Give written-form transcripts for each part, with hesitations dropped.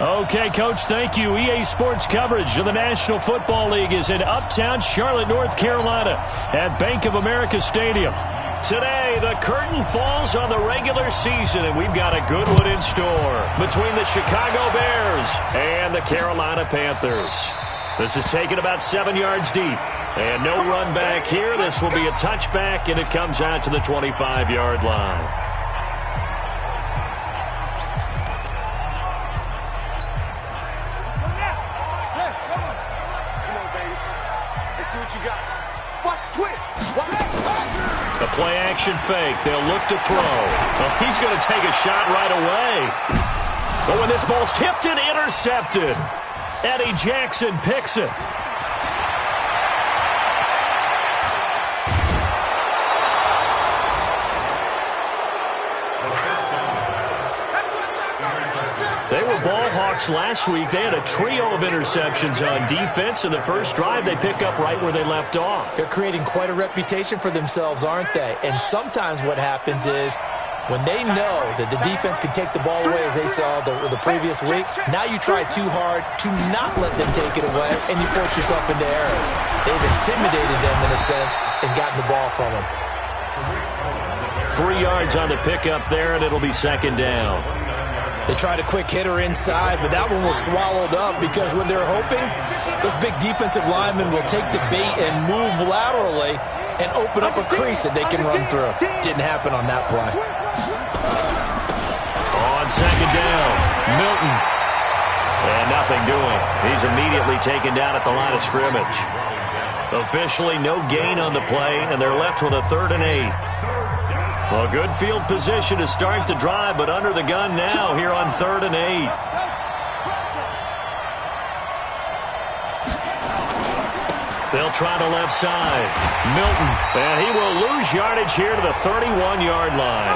Okay, Coach, thank you. EA Sports coverage of the National Football League is in uptown Charlotte, North Carolina at Bank of America Stadium. Today, the curtain falls on the regular season, and we've got a good one in store between the Chicago Bears and the Carolina Panthers. This is taken about 7 yards deep, and no run back here. This will be a touchback, and it comes out to the 25-yard line. The play-action fake. They'll look to throw. Well, he's going to take a shot right away. But when this ball's tipped and intercepted, Eddie Jackson picks it. They were ball hawks last week. They had a trio of interceptions on defense. In the first drive, they pick up right where they left off. They're creating quite a reputation for themselves, aren't they? And sometimes what happens is when they know that the defense can take the ball away, as they saw the previous week, now you try too hard to not let them take it away, and you force yourself into errors. They've intimidated them in a sense and gotten the ball from them. 3 yards on the pickup there, and it'll be second down. They tried a quick hitter inside, but that one was swallowed up because when they're hoping, those big defensive linemen will take the bait and move laterally and open up a crease that they can run through. Didn't happen on that play. On second down, Milton. And nothing doing. He's immediately taken down at the line of scrimmage. Officially no gain on the play, and they're left with a 3rd and 8. Well, good field position to start the drive, but under the gun now here on 3rd and 8. They'll try the left side. Milton, and he will lose yardage here to the 31-yard line.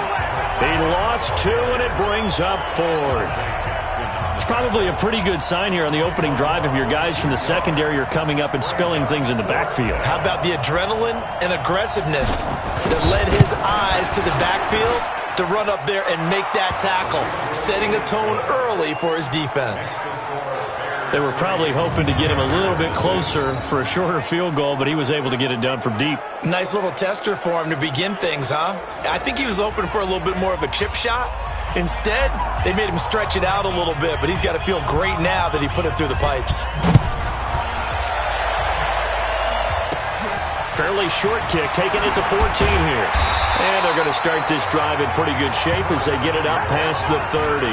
He lost 2, and it brings up 4th. It's probably a pretty good sign here on the opening drive if your guys from the secondary are coming up and spilling things in the backfield. How about the adrenaline and aggressiveness that led his eyes to the backfield to run up there and make that tackle, setting a tone early for his defense. They were probably hoping to get him a little bit closer for a shorter field goal, but he was able to get it done from deep. Nice little tester for him to begin things, huh? I think he was hoping for a little bit more of a chip shot. Instead, they made him stretch it out a little bit, but he's got to feel great now that he put it through the pipes. Fairly short kick, taking it to 14 here. And they're going to start this drive in pretty good shape as they get it up past the 30.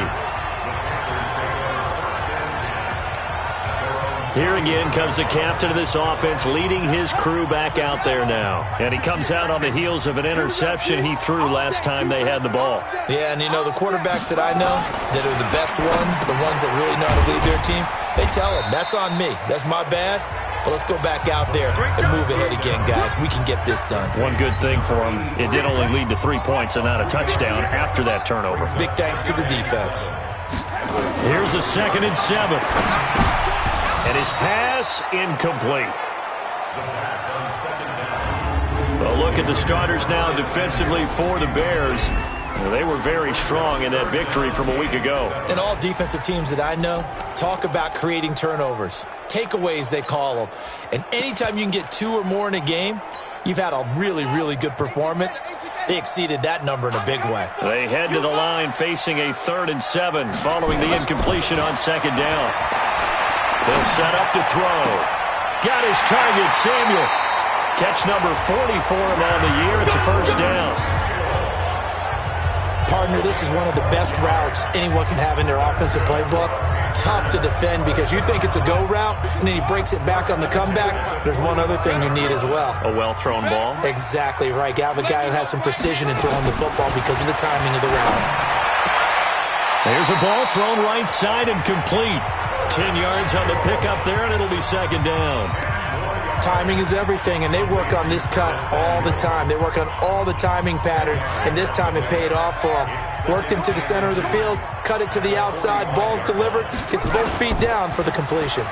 Here again comes the captain of this offense, leading his crew back out there now. And he comes out on the heels of an interception he threw last time they had the ball. Yeah, and you know, the quarterbacks that I know that are the best ones, the ones that really know how to lead their team, they tell them, that's on me. That's my bad. But let's go back out there and move ahead again, guys. We can get this done. One good thing for him, it did only lead to 3 points and not a touchdown after that turnover. Big thanks to the defense. Here's a 2nd and 7. And his pass incomplete. Well, look at the starters now defensively for the Bears. They were very strong in that victory from a week ago. And all defensive teams that I know talk about creating turnovers. Takeaways, they call them. And anytime you can get 2 or more in a game, you've had a really, really good performance. They exceeded that number in a big way. They head to the line facing a 3rd and 7 following the incompletion on 2nd down. They'll set up to throw. Got his target, Samuel. Catch number 40 for him on the year. It's a 1st down. Partner, this is one of the best routes anyone can have in their offensive playbook. Tough to defend because you think it's a go route, and then he breaks it back on the comeback. There's one other thing you need as well. A well-thrown ball? Exactly right. You have a guy who has some precision in throwing the football because of the timing of the route. There's a ball thrown right side and complete. 10 yards on the pickup there, and it'll be 2nd down. Timing is everything, and they work on this cut all the time. They work on all the timing patterns, and this time it paid off for them. Worked him to the center of the field, cut it to the outside, ball's delivered, gets both feet down for the completion.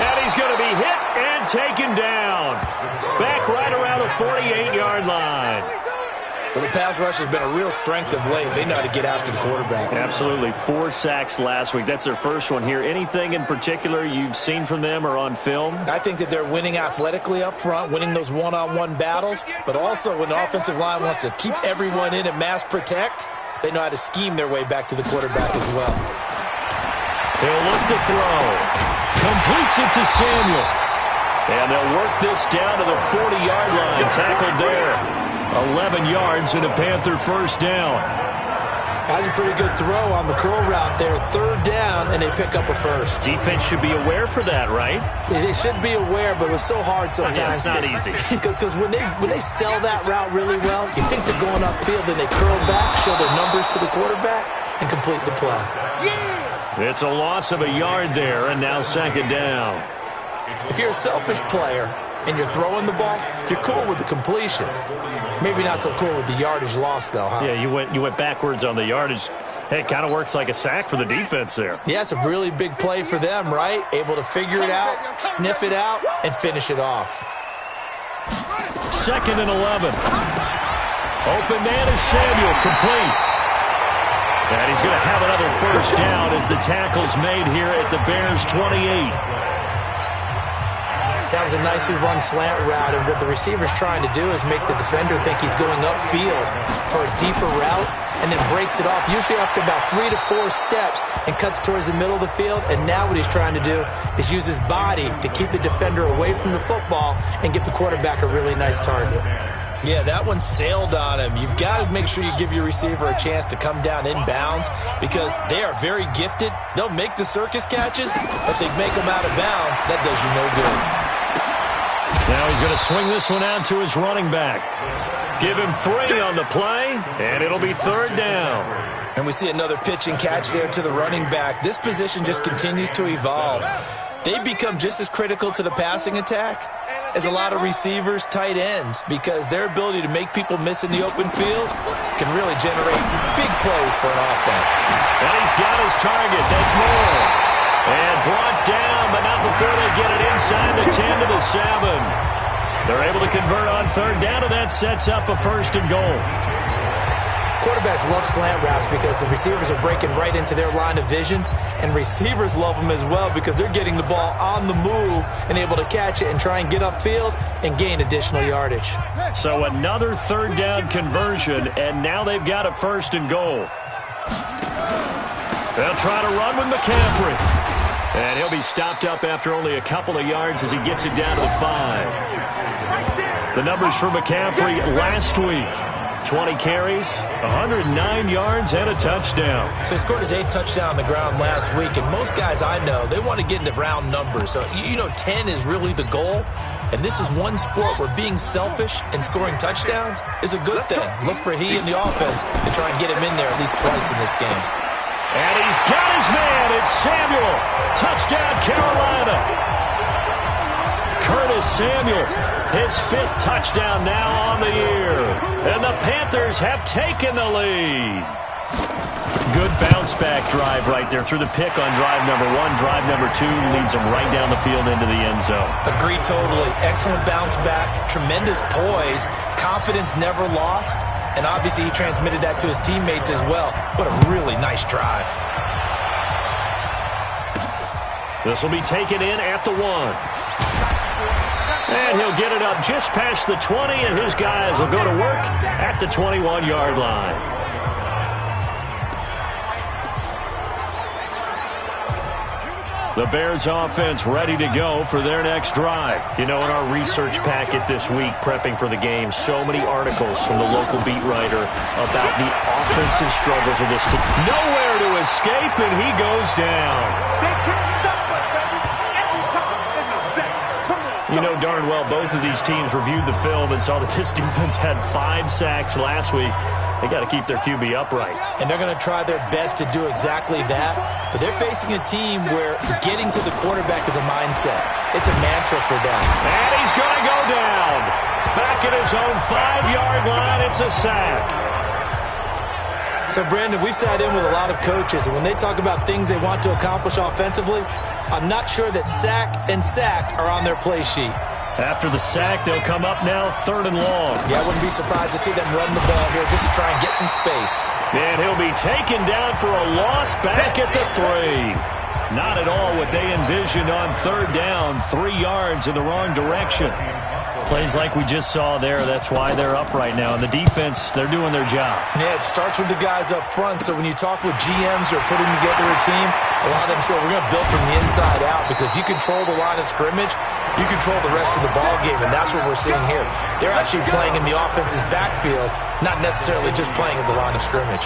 And he's going to be hit and taken down. Back right around the 48-yard line. Well, the pass rush has been a real strength of late. They know how to get after the quarterback. Absolutely. 4 sacks last week. That's their first one here. Anything in particular you've seen from them or on film? I think that they're winning athletically up front, winning those one-on-one battles, but also when the offensive line wants to keep everyone in and mass protect, they know how to scheme their way back to the quarterback as well. He'll look to throw. Completes it to Samuel. And they'll work this down to the 40-yard line. Tackled there. 11 yards and a Panther first down. Has a pretty good throw on the curl route there. 3rd down, and they pick up a first. Defense should be aware for that, right? They should be aware, but it was so hard sometimes. Yeah, it's not easy. Because when they sell that route really well, you think they're going upfield, then they curl back, show their numbers to the quarterback, and complete the play. It's a loss of a yard there, and now 2nd down. If you're a selfish player and you're throwing the ball, you're cool with the completion. Maybe not so cool with the yardage loss, though, huh? Yeah, you went backwards on the yardage. Hey, it kind of works like a sack for the defense there. Yeah, it's a really big play for them, right? Able to figure it out, sniff it out, and finish it off. 2nd and 11. Open man is Samuel, complete. And he's going to have another first down as the tackle's made here at the Bears' 28. That was a nicely run slant route, and what the receiver's trying to do is make the defender think he's going upfield for a deeper route, and then breaks it off, usually after about 3 to 4 steps, and cuts towards the middle of the field. And now what he's trying to do is use his body to keep the defender away from the football and give the quarterback a really nice target. Yeah, that one sailed on him. You've got to make sure you give your receiver a chance to come down inbounds because they are very gifted. They'll make the circus catches, but they make them out of bounds. That does you no good. Now he's going to swing this one out to his running back. Give him 3 on the play, and it'll be 3rd down. And we see another pitch and catch there to the running back. This position just continues to evolve. They become just as critical to the passing attack as a lot of receivers, tight ends, because their ability to make people miss in the open field can really generate big plays for an offense. And he's got his target. That's more. And brought down, but not before they get it inside the 10 to the 7. They're able to convert on 3rd down, and that sets up a 1st and goal. Quarterbacks love slant routes because the receivers are breaking right into their line of vision, and receivers love them as well because they're getting the ball on the move and able to catch it and try and get upfield and gain additional yardage. So another 3rd down conversion, and now they've got a 1st and goal. They'll try to run with McCaffrey. And he'll be stopped up after only a couple of yards as he gets it down to the 5. The numbers for McCaffrey last week. 20 carries, 109 yards, and a touchdown. So he scored his 8th touchdown on the ground last week, and most guys I know, they want to get into round numbers. So, 10 is really the goal, and this is one sport where being selfish and scoring touchdowns is a good thing. Look for he and the offense to try and get him in there at least twice in this game. And he's got his man. It's Samuel. Touchdown, Carolina. Curtis Samuel, his 5th touchdown now on the year. And the Panthers have taken the lead. Good bounce-back drive right there through the pick on drive number 1. Drive number 2 leads them right down the field into the end zone. Agree totally. Excellent bounce-back, tremendous poise, confidence never lost. And obviously he transmitted that to his teammates as well. What a really nice drive. This will be taken in at the 1. And he'll get it up just past the 20, and his guys will go to work at the 21-yard line. The Bears offense ready to go for their next drive. In our research packet this week, prepping for the game, so many articles from the local beat writer about the offensive struggles of this team. Nowhere to escape, and he goes down. You know darn well both of these teams reviewed the film and saw that this defense had 5 sacks last week. They got to keep their QB upright. And they're going to try their best to do exactly that. But they're facing a team where getting to the quarterback is a mindset. It's a mantra for them. And he's going to go down. Back at his own 5-yard line, it's a sack. So, Brandon, we've sat in with a lot of coaches, and when they talk about things they want to accomplish offensively, I'm not sure that sack and sack are on their play sheet. After the sack, they'll come up now 3rd and long. Yeah, I wouldn't be surprised to see them run the ball here just to try and get some space. And he'll be taken down for a loss back at the 3. Not at all what they envisioned on 3rd down. 3 yards in the wrong direction. Plays like we just saw there. That's why they're up right now. And the defense, they're doing their job. Yeah, it starts with the guys up front. So when you talk with GMs who are putting together a team, a lot of them say we're going to build from the inside out, because if you control the line of scrimmage, you control the rest of the ball game, and that's what we're seeing here. They're actually playing in the offense's backfield, not necessarily just playing at the line of scrimmage.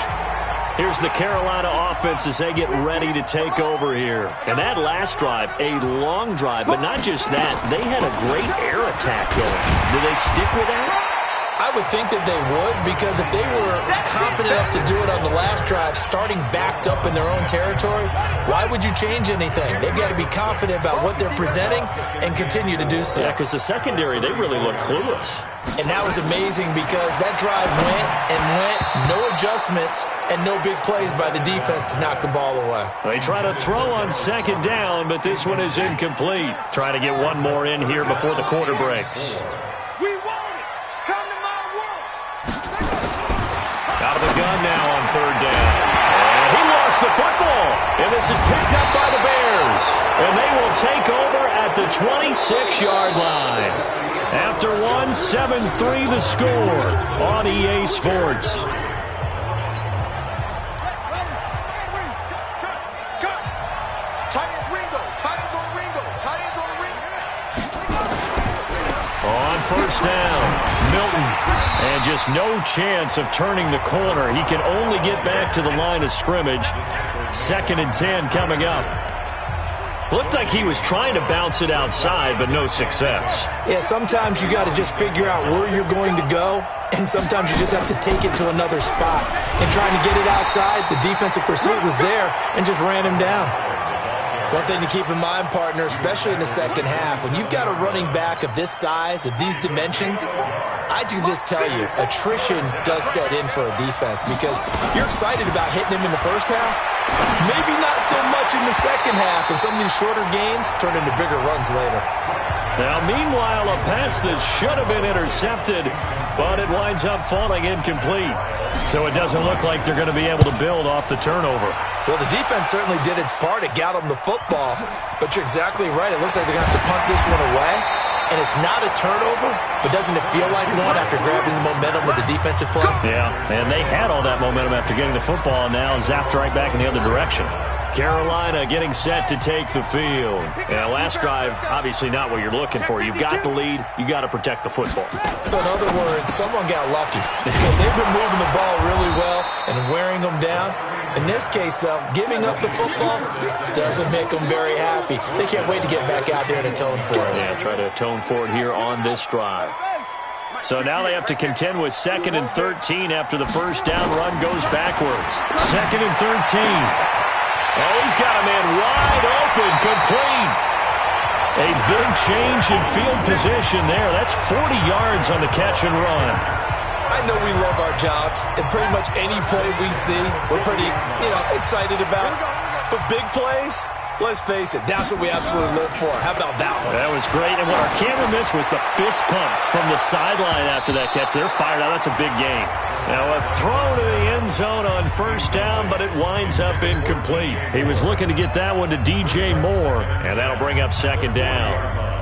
Here's the Carolina offense as they get ready to take over here. And that last drive, a long drive, but not just that. They had a great air attack going. Do they stick with that? I would think that they would, because if they were confident enough to do it on the last drive, starting backed up in their own territory, why would you change anything? They've got to be confident about what they're presenting and continue to do so. Yeah, because the secondary, they really look clueless. And that was amazing, because that drive went and went, no adjustments, and no big plays by the defense to knock the ball away. They try to throw on 2nd down, but this one is incomplete. Try to get one more in here before the quarter breaks. Out of the gun now on 3rd down. And he lost the football. And this is picked up by the Bears. And they will take over at the 26-yard line. After 7-3 the score on EA Sports. On 1st down, Milton. And just no chance of turning the corner. He can only get back to the line of scrimmage. 2nd and 10 coming up. Looked like he was trying to bounce it outside, but no success. Yeah, sometimes you got to just figure out where you're going to go, and sometimes you just have to take it to another spot. And trying to get it outside, the defensive pursuit was there and just ran him down. One thing to keep in mind, partner, especially in the second half, when you've got a running back of this size, of these dimensions, I can just tell you, attrition does set in for a defense, because you're excited about hitting him in the first half, maybe not so much in the second half, and some of these shorter gains turn into bigger runs later. Now, meanwhile, a pass that should have been intercepted, but it winds up falling incomplete. So it doesn't look like they're going to be able to build off the turnover. Well, the defense certainly did its part. It got them the football, but you're exactly right. It looks like they're going to have to punt this one away. And it's not a turnover, but doesn't it feel like one after grabbing the momentum with the defensive play? Yeah, and they had all that momentum after getting the football, and now zapped right back in the other direction. Carolina getting set to take the field. Yeah, last drive, obviously not what you're looking for. You've got the lead. You got to protect the football. So in other words, someone got lucky, because they've been moving the ball really well and wearing them down. In this case, though, giving up the football doesn't make them very happy. They can't wait to get back out there and atone for it. Yeah, try to atone for it here on this drive. So now they have to contend with 2nd and 13 after the first down run goes backwards. 2nd and 13. Oh, he's got a man wide open, complete. A big change in field position there. That's 40 yards on the catch and run. I know we love our jobs, and pretty much any play we see, we're pretty, excited about. But big plays, let's face it, that's what we absolutely live for. How about that one? That was great, and what our camera missed was the fist pump from the sideline after that catch. They're fired out. That's a big game. Now a throw to the end zone on 1st down, but it winds up incomplete. He was looking to get that one to DJ Moore, and that'll bring up 2nd down.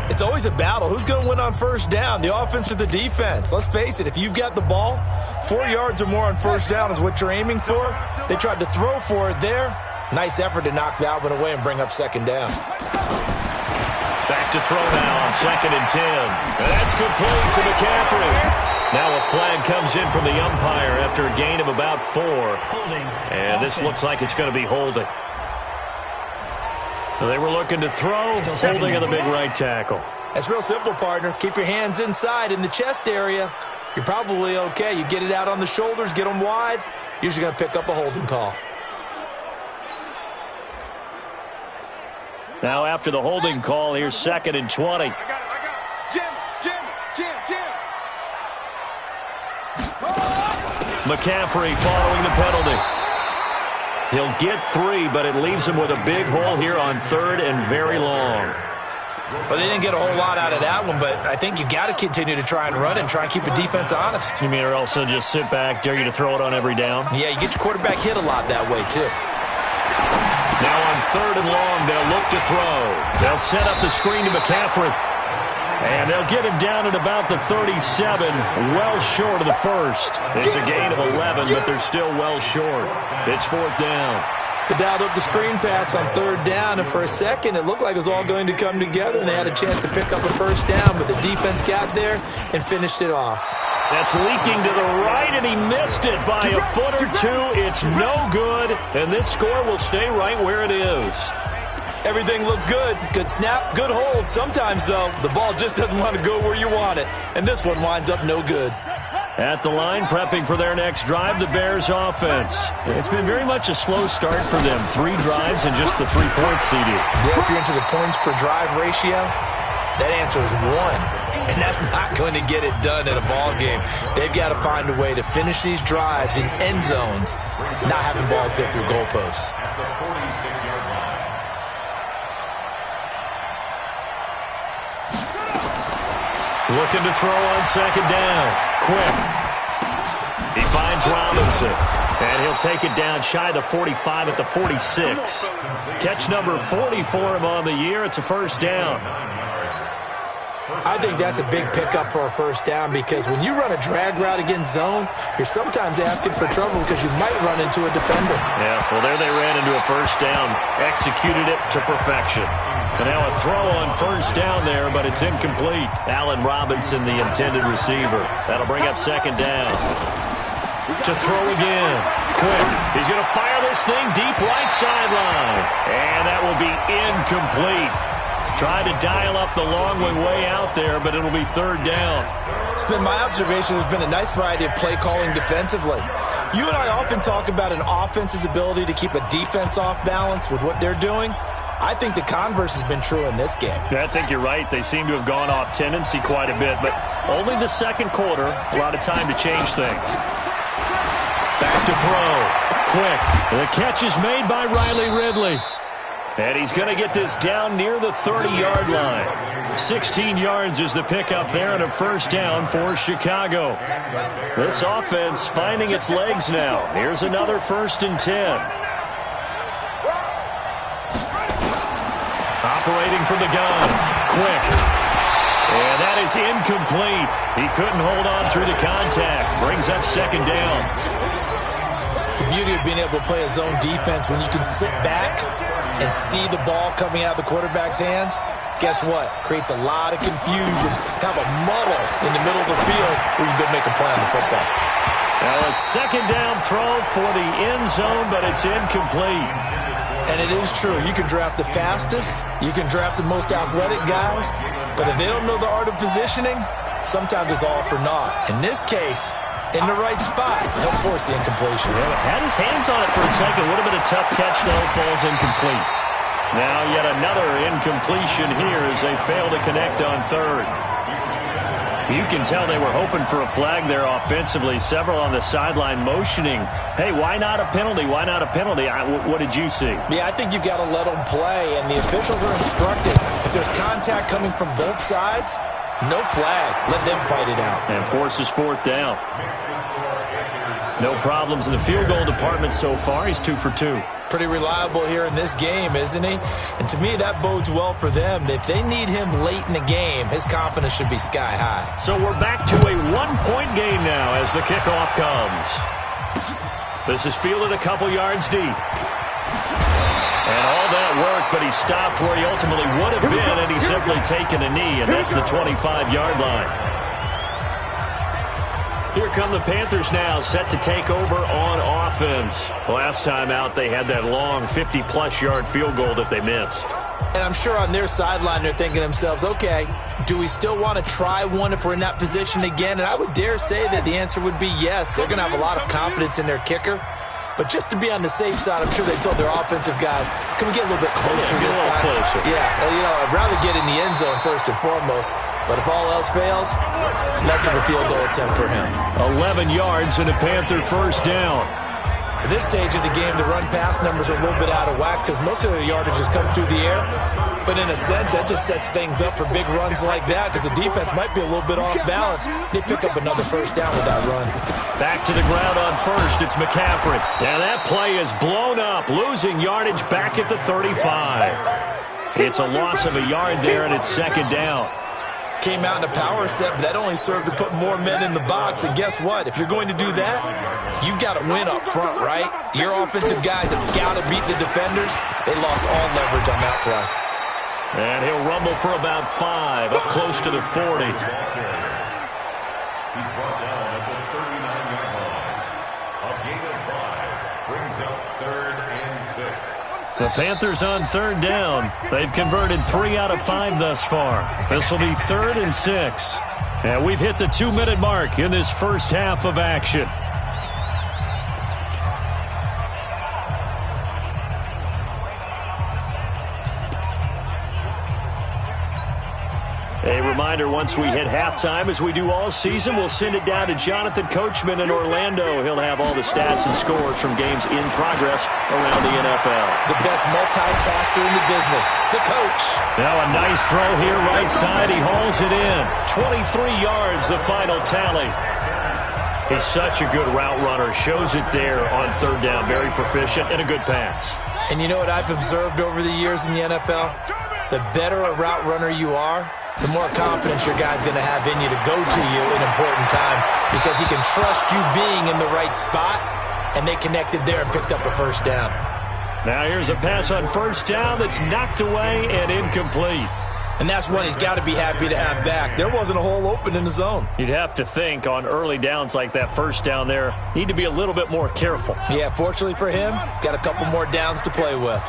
It's always a battle. Who's going to win on 1st down, the offense or the defense? Let's face it, if you've got the ball, 4 yards or more on 1st down is what you're aiming for. They tried to throw for it there. Nice effort to knock that one away and bring up 2nd down. Back to throw now on 2nd and 10. And that's complete to McCaffrey. Now a flag comes in from the umpire after a gain of about 4. And this looks like it's going to be holding. They were looking to throw, holding of the big right tackle. That's real simple, partner. Keep your hands inside in the chest area. You're probably okay. You get it out on the shoulders, get them wide. Usually going to pick up a holding call. Now after the holding call, here's 2nd and 20. McCaffrey following the penalty. He'll get 3, but it leaves him with a big hole here on 3rd and very long. Well, they didn't get a whole lot out of that one, but I think you've got to continue to try and run and try and keep the defense honest. You mean or also just sit back, dare you to throw it on every down? Yeah, you get your quarterback hit a lot that way, too. Now on 3rd and long, they'll look to throw. They'll set up the screen to McCaffrey. And they'll get him down at about the 37, well short of the first. It's a gain of 11, but they're still well short. It's 4th down. They dialed up the screen pass on 3rd down, and for a second, it looked like it was all going to come together, and they had a chance to pick up a first down, but the defense got there and finished it off. That's leaking to the right, and he missed it by a foot or two. It's no good, and this score will stay right where it is. Everything looked good. Good snap, good hold. Sometimes, though, the ball just doesn't want to go where you want it, and this one winds up no good. At the line, prepping for their next drive, the Bears offense. It's been very much a slow start for them. 3 drives and just the 3 points seeded. Yeah, if you're into the points per drive ratio, that answer is 1. And that's not going to get it done in a ball game. They've got to find a way to finish these drives in end zones, not having balls go through goalposts. Looking to throw on 2nd down. Quick. He finds Robinson. And he'll take it down shy of the 45 at the 46. Catch number 40 for him on the year. It's a first down. I think that's a big pickup for a first down because when you run a drag route against zone, you're sometimes asking for trouble because you might run into a defender. Yeah, well, there they ran into a first down. Executed it to perfection. And now a throw on first down there, but it's incomplete. Allen Robinson, the intended receiver. That'll bring up 2nd down. To throw again. Quick. He's going to fire this thing deep right sideline. And that will be incomplete. Tried to dial up the long way out there, but it'll be 3rd down. It's been my observation there's been a nice variety of play calling defensively. You and I often talk about an offense's ability to keep a defense off balance with what they're doing. I think the converse has been true in this game. Yeah, I think you're right. They seem to have gone off tendency quite a bit, but only the 2nd quarter, a lot of time to change things. Back to throw. Quick. The catch is made by Riley Ridley. And he's going to get this down near the 30-yard line. 16 yards is the pickup there and a first down for Chicago. This offense finding its legs now. Here's another 1st and 10. Operating from the gun. Quick. And that is incomplete. He couldn't hold on through the contact. Brings up 2nd down. The beauty of being able to play a zone defense when you can sit back and see the ball coming out of the quarterback's hands, guess what? Creates a lot of confusion, kind of a muddle in the middle of the field where you can go make a play on the football. Now a 2nd down throw for the end zone, but it's incomplete. And it is true. You can draft the fastest. You can draft the most athletic guys. But if they don't know the art of positioning, sometimes it's all for naught. In this case, in the right spot, he'll force the incompletion. Well, had his hands on it for a second. Would have been a tough catch, though. Falls incomplete. Now yet another incompletion here as they fail to connect on 3rd. You can tell they were hoping for a flag there offensively. Several on the sideline motioning, hey, why not a penalty? Why not a penalty? What did you see? Yeah, I think you've got to let them play, and the officials are instructed. If there's contact coming from both sides, no flag. Let them fight it out. And forces 4th down. No problems in the field goal department so far. He's 2 for 2. Pretty reliable here in this game, isn't he? And to me, that bodes well for them. If they need him late in the game, his confidence should be sky high. So we're back to a 1-point game now as the kickoff comes. This is fielded a couple yards deep. And all that work, but he stopped where he ultimately would have been, and he's simply taken a knee, and that's the 25-yard line. Here come the Panthers now, set to take over on offense. Last time out, they had that long 50-plus yard field goal that they missed. And I'm sure on their sideline, they're thinking to themselves, okay, do we still want to try one if we're in that position again? And I would dare say that the answer would be yes. They're going to have a lot of confidence in their kicker. But just to be on the safe side, I'm sure they told their offensive guys, can we get a little bit closer this time? Closer. Yeah, well, you know, I'd rather get in the end zone first and foremost. But if all else fails, less of a field goal attempt for him. 11 yards and a Panther first down. At this stage of the game, the run-pass numbers are a little bit out of whack because most of the yardage has come through the air. But in a sense, that just sets things up for big runs like that because the defense might be a little bit off balance. They pick up another first down with that run. Back to the ground on first. It's McCaffrey. And that play is blown up, losing yardage back at the 35. It's a loss of a yard there, and it's second down. Came out in a power set, but that only served to put more men in the box. And guess what? If you're going to do that, you've got to win up front, right? Your offensive guys have got to beat the defenders. They lost all leverage on that play. And he'll rumble for about 5, up close to the 40. He's brought down at the 39-yard line. A gain of 5 brings up 3rd and 6. The Panthers on third down. They've converted 3 out of 5 thus far. This will be 3rd and 6. And we've hit the 2-minute mark in this first half of action. A reminder, once we hit halftime, as we do all season, we'll send it down to Jonathan Coachman in Orlando. He'll have all the stats and scores from games in progress around the NFL. The best multitasker in the business, the coach. Now a nice throw here right side. He hauls it in. 23 yards, the final tally. He's such a good route runner. Shows it there on third down. Very proficient and a good pass. And you know what I've observed over the years in the NFL? The better a route runner you are, the more confidence your guy's going to have in you to go to you in important times because he can trust you being in the right spot, and they connected there and picked up a first down. Now here's a pass on first down that's knocked away and incomplete. And that's one he's got to be happy to have back. There wasn't a hole open in the zone. You'd have to think on early downs like that first down there, need to be a little bit more careful. Yeah, fortunately for him, got a couple more downs to play with.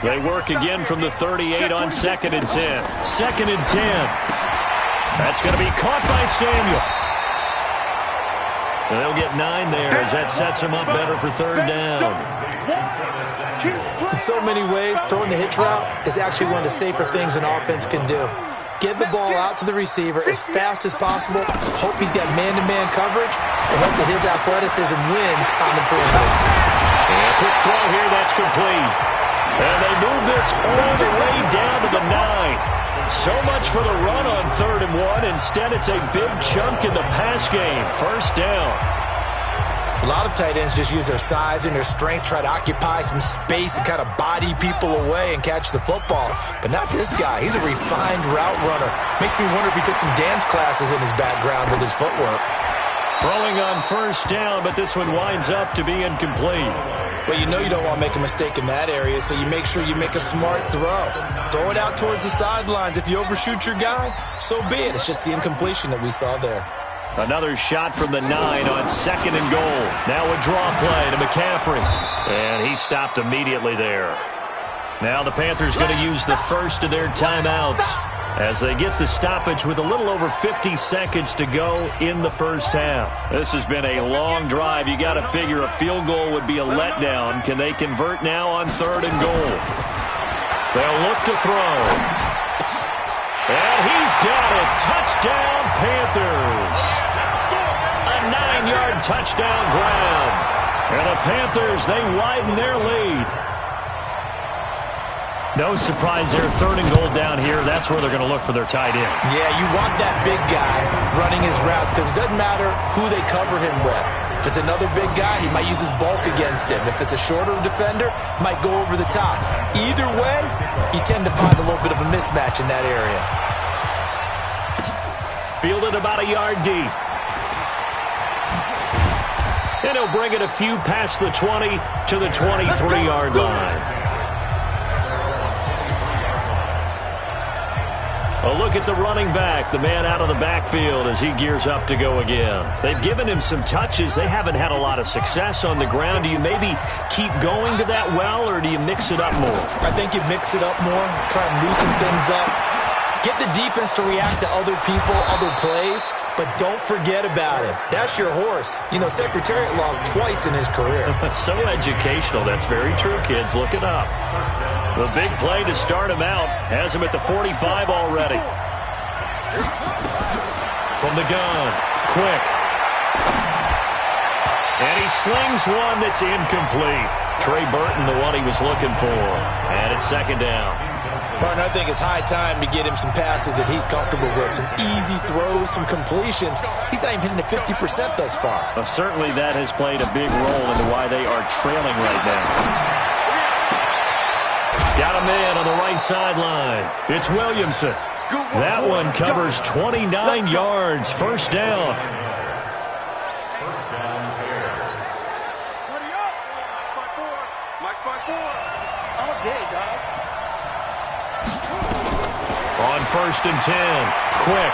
They work again from the 38 on 2nd and 10. 2nd and 10. That's going to be caught by Samuel. And they'll get 9 there as that sets them up better for third down. In so many ways, throwing the hitch route is actually one of the safer things an offense can do. Get the ball out to the receiver as fast as possible, hope he's got man-to-man coverage, and hope that his athleticism wins on the perimeter. And a quick throw here, that's complete. And they move this all the way down to the 9. So much for the run on 3rd and 1. Instead, it's a big chunk in the pass game. First down. A lot of tight ends just use their size and their strength, try to occupy some space and kind of body people away and catch the football. But not this guy. He's a refined route runner. Makes me wonder if he took some dance classes in his background with his footwork. Throwing on first down, but this one winds up to be incomplete. Well, you know you don't want to make a mistake in that area, so you make sure you make a smart throw. Throw it out towards the sidelines. If you overshoot your guy, so be it. It's just the incompletion that we saw there. Another shot from the 9 on 2nd and goal. Now a draw play to McCaffrey. And he stopped immediately there. Now the Panthers going to use the first of their timeouts as they get the stoppage with a little over 50 seconds to go in the first half. This has been a long drive. You got to figure a field goal would be a letdown. Can they convert now on 3rd and goal? They'll look to throw. And he's got it. Touchdown, Panthers. A 9-yard touchdown grab. And the Panthers, they widen their lead. No surprise there. 3rd and goal down here. That's where they're going to look for their tight end. Yeah, you want that big guy running his routes because it doesn't matter who they cover him with. If it's another big guy, he might use his bulk against him. If it's a shorter defender, might go over the top. Either way, you tend to find a little bit of a mismatch in that area. Fielded about a yard deep. And he'll bring it a few past the 20 to the 23-yard line. A look at the running back, the man out of the backfield as he gears up to go again. They've given him some touches. They haven't had a lot of success on the ground. Do you maybe keep going to that well, or do you mix it up more? I think you mix it up more, try and loosen things up. Get the defense to react to other people, other plays, but don't forget about it. That's your horse. You know, Secretariat lost twice in his career. So educational. That's very true, kids. Look it up. The big play to start him out has him at the 45 already. From the gun, quick. And he slings one that's incomplete. Trey Burton, the one he was looking for. And it's second down. Partner, I think it's high time to get him some passes that he's comfortable with. Some easy throws, some completions. He's not even hitting at 50% thus far. Well, certainly that has played a big role into why they are trailing right now. Got a man on the right sideline. It's Williamson. That one covers 29 yards. First down. On 1st and 10. Quick.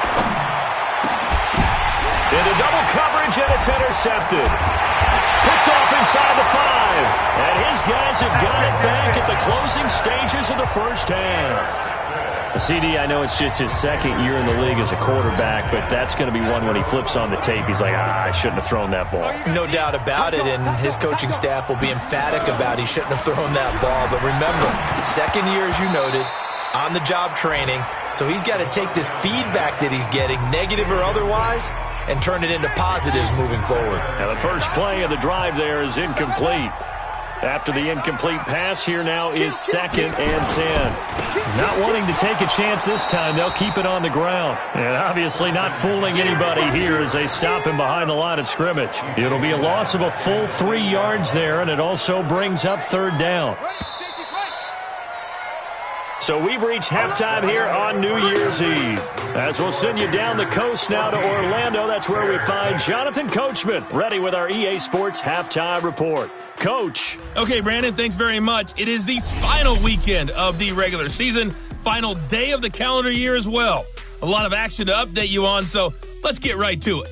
Into double coverage, and it's intercepted. Picked off inside the 5. And his guys have got it back at the closing stages of the first half. CD, I know it's just his second year in the league as a quarterback, but that's going to be one when he flips on the tape. He's like, I shouldn't have thrown that ball. No doubt about it, and his coaching staff will be emphatic about he shouldn't have thrown that ball. But remember, second year, as you noted, on-the-job training, so he's got to take this feedback that he's getting, negative or otherwise, and turn it into positives moving forward. Now, the first play of the drive there is incomplete. After the incomplete pass, here now is 2nd and 10. Not wanting to take a chance this time, they'll keep it on the ground. And obviously not fooling anybody here as they stop him behind the line of scrimmage. It'll be a loss of a full 3 yards there, and it also brings up 3rd down. So we've reached halftime here on New Year's Eve. As we'll send you down the coast now to Orlando, that's where we find Jonathan Coachman, ready with our EA Sports Halftime Report. Coach. Okay, Brandon, thanks very much. It is the final weekend of the regular season, final day of the calendar year as well. A lot of action to update you on, so let's get right to it.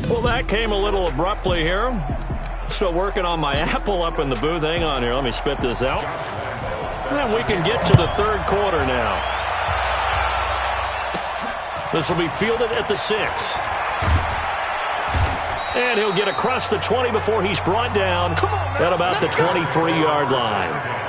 Well, that came a little abruptly here. Still working on my apple up in the booth. Hang on here. Let me spit this out. And we can get to the 3rd quarter now. This will be fielded at the 6. And he'll get across the 20 before he's brought down at about the 23-yard line.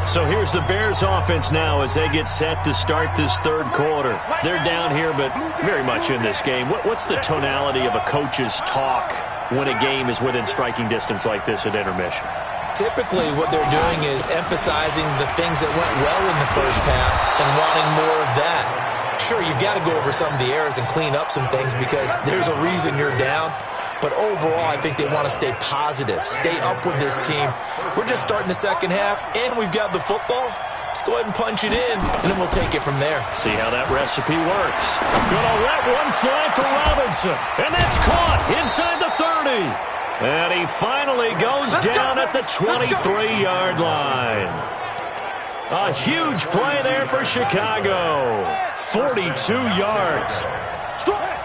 So here's the Bears offense now as they get set to start this 3rd quarter. They're down here, but very much in this game. What's the tonality of a coach's talk when a game is within striking distance like this at intermission? Typically, what they're doing is emphasizing the things that went well in the first half and wanting more of that. Sure, you've got to go over some of the errors and clean up some things because there's a reason you're down. But overall, I think they want to stay positive, stay up with this team. We're just starting the second half, and we've got the football. Let's go ahead and punch it in, and then we'll take it from there. See how that recipe works. Gonna let one fly for Robinson, and that's caught inside the 30. And he finally goes down at the 23-yard line. A huge play there for Chicago. 42 yards.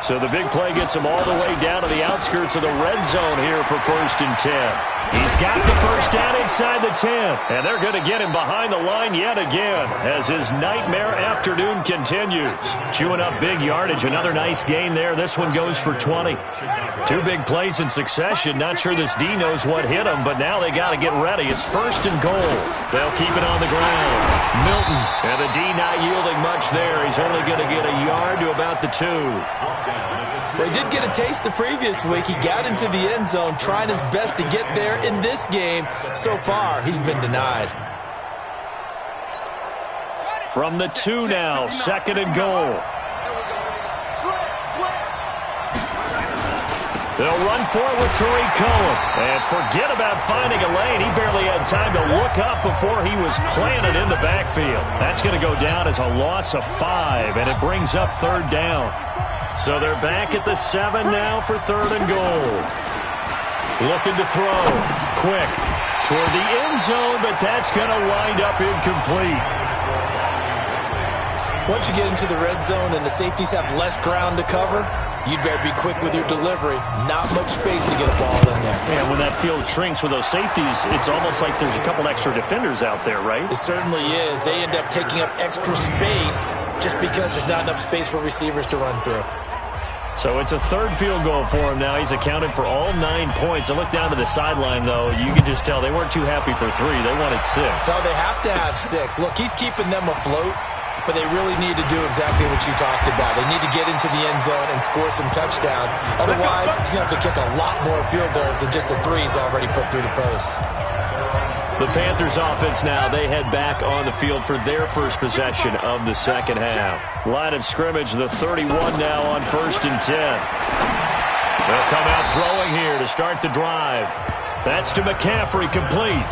So the big play gets him all the way down to the outskirts of the red zone here for 1st and 10. He's got the first down inside the 10. And they're going to get him behind the line yet again as his nightmare afternoon continues. Chewing up big yardage. Another nice gain there. This one goes for 20. 2 big plays in succession. Not sure this D knows what hit him, but now they got to get ready. It's 1st and goal. They'll keep it on the ground. Milton. And the D not yielding much there. He's only going to get a yard to about the 2. Well, he did get a taste the previous week. He got into the end zone, trying his best to get there in this game. So far, he's been denied. From the 2 now, 2nd and goal. They'll run forward to Tariq Cohen. And forget about finding a lane. He barely had time to look up before he was planted in the backfield. That's going to go down as a loss of 5, and it brings up 3rd down. So they're back at the 7 now for 3rd and goal. Looking to throw. Quick. Toward the end zone, but that's going to wind up incomplete. Once you get into the red zone and the safeties have less ground to cover, you'd better be quick with your delivery. Not much space to get a ball in there. And when that field shrinks with those safeties, it's almost like there's a couple extra defenders out there, right? It certainly is. They end up taking up extra space just because there's not enough space for receivers to run through. So it's a third field goal for him now. He's accounted for all 9 points. I look down to the sideline, though. You can just tell they weren't too happy for 3. They wanted 6. So they have to have 6. Look, he's keeping them afloat, but they really need to do exactly what you talked about. They need to get into the end zone and score some touchdowns. Otherwise, he's going to have to kick a lot more field goals than just the 3 he's already put through the posts. The Panthers offense now, they head back on the field for their first possession of the second half. Line of scrimmage, the 31 now on 1st and 10. They'll come out throwing here to start the drive. That's to McCaffrey, complete.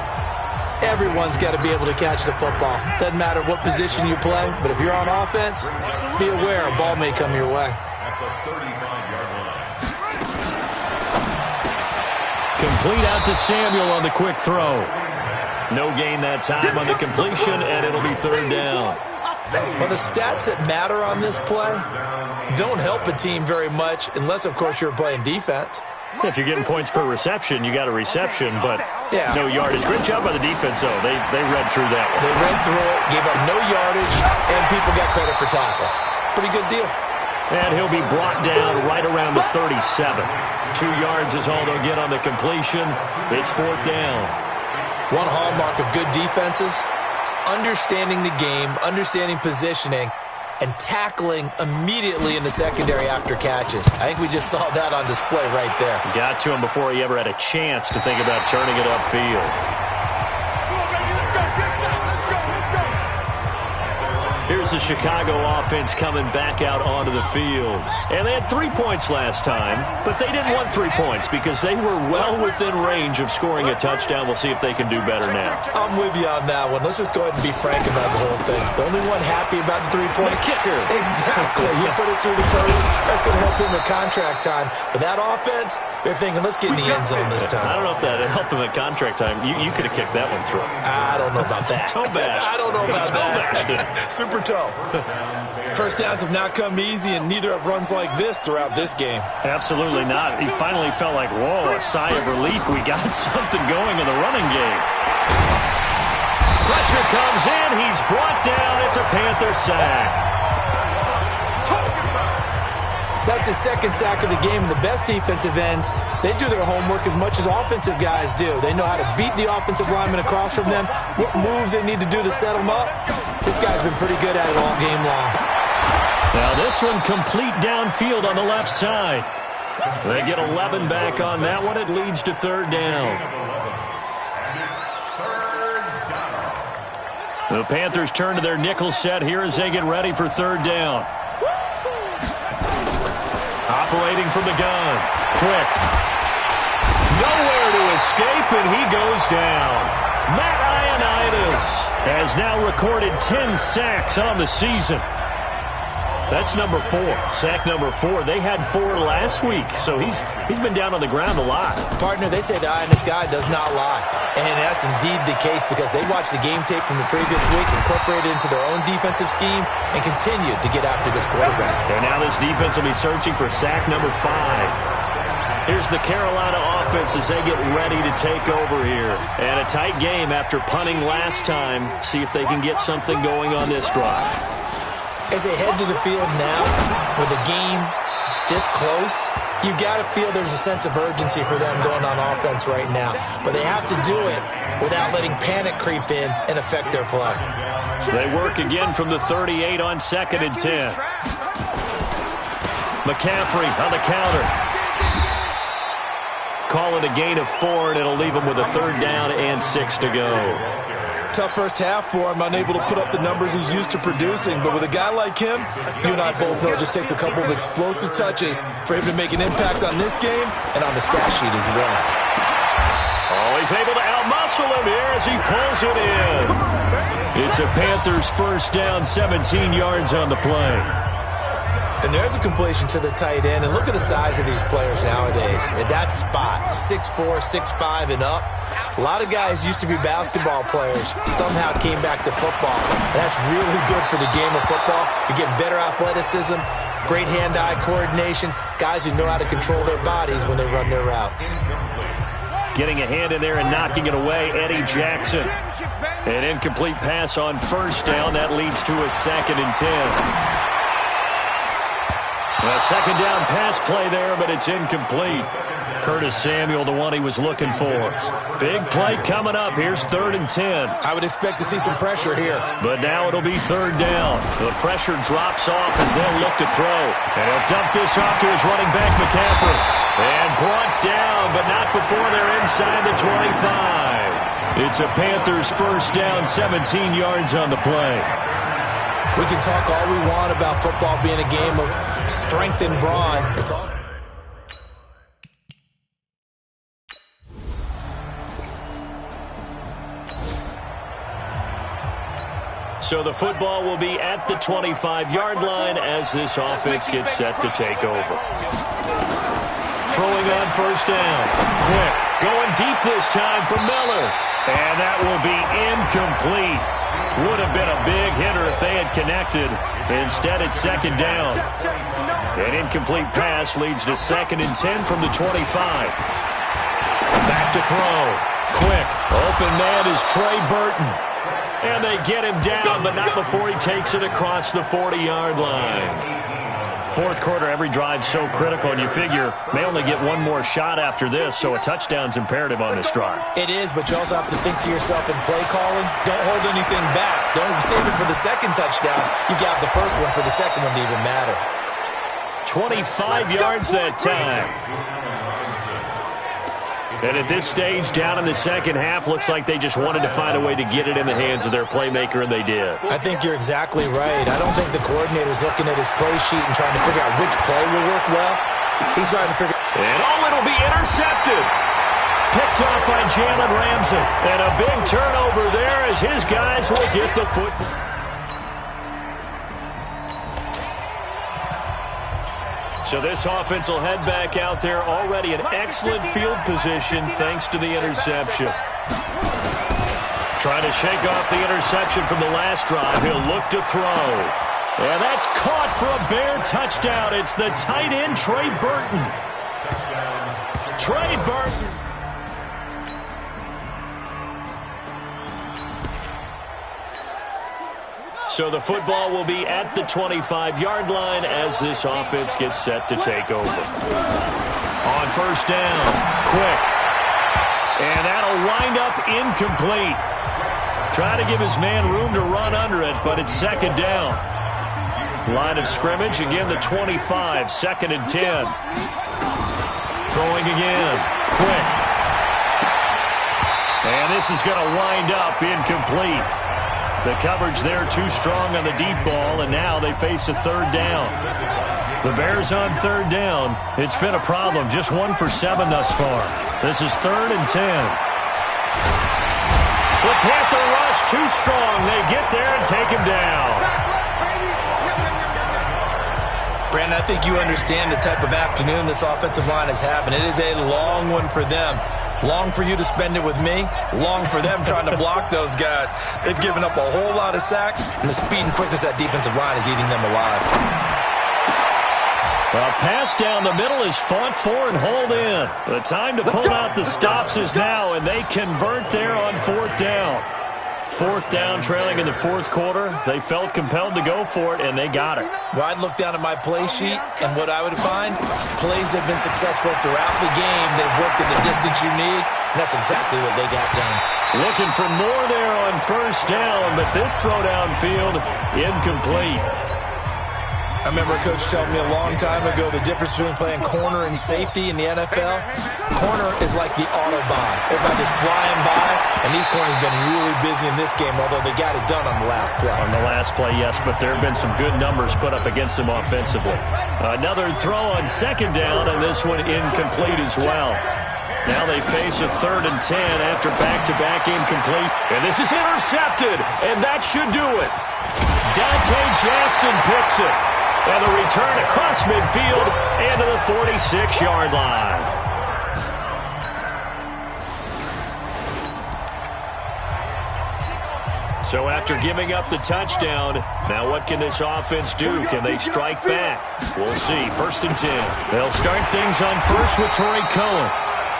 Everyone's got to be able to catch the football. Doesn't matter what position you play, but if you're on offense, be aware a ball may come your way. At the 35-yard line. Complete out to Samuel on the quick throw. No gain that time on the completion, and it'll be 3rd down. Well, the stats that matter on this play don't help a team very much unless, of course, you're playing defense. If you're getting points per reception, you got a reception, but no yardage. Great job by the defense, though. They read through that one. They read through it, gave up no yardage, and people got credit for tackles. Pretty good deal. And he'll be brought down right around the 37. 2 yards is all they'll get on the completion. It's 4th down. One hallmark of good defenses is understanding the game, understanding positioning, and tackling immediately in the secondary after catches. I think we just saw that on display right there. Got to him before he ever had a chance to think about turning it upfield. Here's the Chicago offense coming back out onto the field. And they had 3 points last time, but they didn't want 3 points because they were well within range of scoring a touchdown. We'll see if they can do better now. I'm with you on that one. Let's just go ahead and be frank about the whole thing. The only one happy about the 3-point kicker. Exactly. He put it through the post. That's going to help him at contract time. But that offense, they're thinking, let's get in the end zone this time. I don't know if that helped him at contract time. You could have kicked that one through. I don't know about that. Toe bash. I don't know about that. Super toe. First downs have not come easy, and neither have runs like this throughout this game. Absolutely not. He finally felt like, whoa, a sigh of relief. We got something going in the running game. Pressure comes in. He's brought down. It's a Panther sack. That's his 2nd sack of the game, and the best defensive ends, they do their homework as much as offensive guys do. They know how to beat the offensive lineman across from them, what moves they need to do to set them up. This guy's been pretty good at it all game long. Now this one complete downfield on the left side. They get 11 back on that one. It leads to 3rd down. The Panthers turn to their nickel set here as they get ready for 3rd down. Operating from the gun. Quick. Nowhere to escape, and he goes down. Matt Ioannidis has now recorded 10 sacks on the season. That's number 4. Sack number 4. They had 4 last week, so he's been down on the ground a lot. Partner, they say the eye in the sky does not lie. And that's indeed the case because they watched the game tape from the previous week, incorporated into their own defensive scheme, and continued to get after this quarterback. And now this defense will be searching for sack number 5. Here's the Carolina offense as they get ready to take over here. And a tight game after punting last time. See if they can get something going on this drive. As they head to the field now, with the game this close, you got to feel there's a sense of urgency for them going on offense right now. But they have to do it without letting panic creep in and affect their play. They work again from the 38 on 2nd and 10. McCaffrey on the counter. Call it a gain of 4, and it'll leave them with a 3rd down and 6 to go. Tough first half for him, unable to put up the numbers he's used to producing. But with a guy like him, you and I both know it just takes a couple of explosive touches for him to make an impact on this game and on the stat sheet as well. Oh, he's able to outmuscle him here as he pulls it in. It's a Panthers 1st down, 17 yards on the play. And there's a completion to the tight end. And look at the size of these players nowadays. At that spot, 6'4", 6'5", and up. A lot of guys used to be basketball players, somehow came back to football. And that's really good for the game of football. You're getting better athleticism, great hand-eye coordination, guys who know how to control their bodies when they run their routes. Getting a hand in there and knocking it away, Eddie Jackson. An incomplete pass on first down. That leads to a 2nd and 10. A second down pass play there, but it's incomplete. Curtis Samuel, the one he was looking for. Big play coming up. Here's 3rd and 10. I would expect to see some pressure here. But now it'll be 3rd down. The pressure drops off as they'll look to throw. And he'll dump this off to his running back, McCaffrey. And brought down, but not before they're inside the 25. It's a Panthers first down, 17 yards on the play. We can talk all we want about football being a game of strength and brawn. It's also So the football will be at the 25-yard line as this offense gets set to take over. Throwing on first down. Quick. Going deep this time for Miller. And that will be incomplete. Would have been a big hitter if they had connected. Instead, it's 2nd down. An incomplete pass leads to 2nd and 10 from the 25. Back to throw. Quick. Open man is Trey Burton. And they get him down, but not before he takes it across the 40-yard line. Fourth quarter, every drive so critical, and you figure may only get one more shot after this, so a touchdown's imperative on this drive. It is, but you also have to think to yourself in play calling, don't hold anything back. Don't save it for the second touchdown. You got the first one for the second one to even matter. 25 yards that time. And at this stage, down in the second half, looks like they just wanted to find a way to get it in the hands of their playmaker, and they did. I think you're exactly right. I don't think the coordinator's looking at his play sheet and trying to figure out which play will work well. He's trying to figure out. And it'll be intercepted. Picked off by Jalen Ramsey. And a big turnover there as his guys will get the football. So this offense will head back out there already in excellent field position thanks to the interception. Trying to shake off the interception from the last drive. He'll look to throw. And that's caught for a Bear touchdown. It's the tight end, Trey Burton. Trey Burton. So the football will be at the 25-yard line as this offense gets set to take over. On first down, quick. And that'll wind up incomplete. Trying to give his man room to run under it, but it's 2nd down. Line of scrimmage, again the 25, 2nd and 10. Throwing again, quick. And this is going to wind up incomplete. The coverage there too strong on the deep ball, and now they face a 3rd down. The Bears on 3rd down. It's been a problem. Just 1 for 7 thus far. This is 3rd and 10. The Panther rush too strong. They get there and take him down. Brandon, I think you understand the type of afternoon this offensive line is having. It is a long one for them. Long for you to spend it with me. Long for them trying to block those guys. They've given up a whole lot of sacks, and the speed and quickness of that defensive line is eating them alive. A pass down the middle is fought for and hauled in. The time to pull out the stops is now, and they convert there on 4th down. 4th down, trailing in the 4th quarter. They felt compelled to go for it, and they got it. Well, I'd look down at my play sheet, and what I would find, plays have been successful throughout the game that have worked in the distance you need, and that's exactly what they got done. Looking for more there on first down, but this throw downfield, incomplete. I remember a coach telling me a long time ago the difference between playing corner and safety in the NFL. Corner is like the Autobahn. Everybody just flying by, and these corners have been really busy in this game, although they got it done on the last play. On the last play, yes, but there have been some good numbers put up against them offensively. Another throw on 2nd down, and this one incomplete as well. Now they face a 3rd and 10 after back-to-back incomplete, and this is intercepted, and that should do it. Dante Jackson picks it. And the return across midfield and to the 46-yard line. So after giving up the touchdown, now what can this offense do? Can they strike back? We'll see. 1st and 10. They'll start things on first with Torrey Cohen.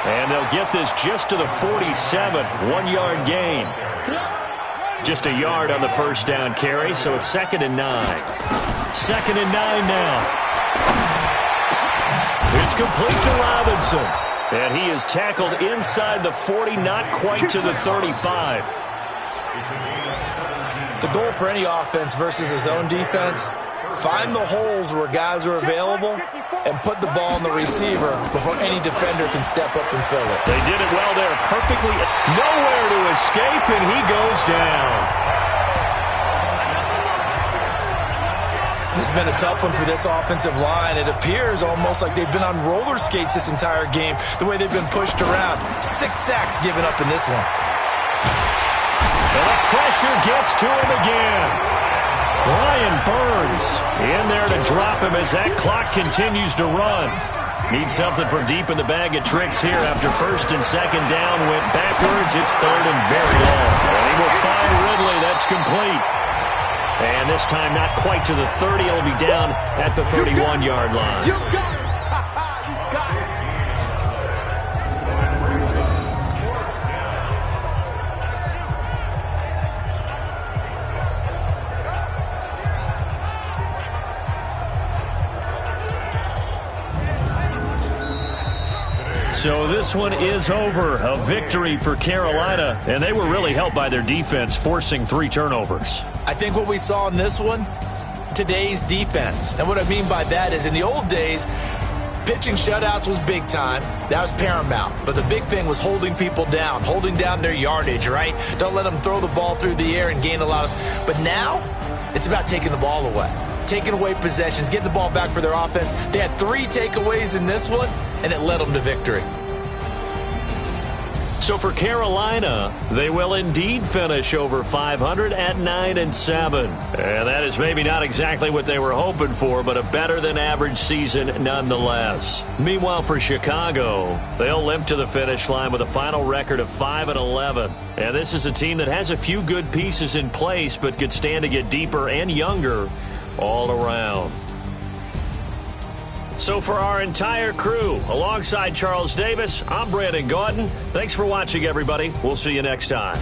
And they'll get this just to the 47, 1-yard gain. Just a yard on the first down carry, so it's 2nd and 9. 2nd and 9 now. It's complete to Robinson. And he is tackled inside the 40, not quite to the 35. The goal for any offense versus his own defense, find the holes where guys are available and put the ball on the receiver before any defender can step up and fill it. They did it well there, perfectly. Nowhere to escape, and he goes down. This has been a tough one for this offensive line. It appears almost like they've been on roller skates this entire game, the way they've been pushed around. 6 sacks given up in this one. And the pressure gets to him again. Brian Burns in there to drop him as that clock continues to run. Needs something from deep in the bag of tricks here after 1st and 2nd down went backwards. It's 3rd and very long. And he will find Ridley. That's complete. And this time not quite to the 30. He'll be down at the 31-yard line. You got it. You got it. So this one is over. A victory for Carolina, and they were really helped by their defense, forcing 3 turnovers. I think what we saw in this one, today's defense. And what I mean by that is in the old days, pitching shutouts was big time. That was paramount. But the big thing was holding people down, holding down their yardage, right? Don't let them throw the ball through the air and gain a lot of... But now, it's about taking the ball away. Taking away possessions, getting the ball back for their offense. They had 3 takeaways in this one, and it led them to victory. So for Carolina, they will indeed finish over 500 at 9-7. And that is maybe not exactly what they were hoping for, but a better-than-average season nonetheless. Meanwhile, for Chicago, they'll limp to the finish line with a final record of 5-11. And this is a team that has a few good pieces in place, but could stand to get deeper and younger all around. So for our entire crew, alongside Charles Davis, I'm Brandon Gaudin. Thanks for watching, everybody. We'll see you next time.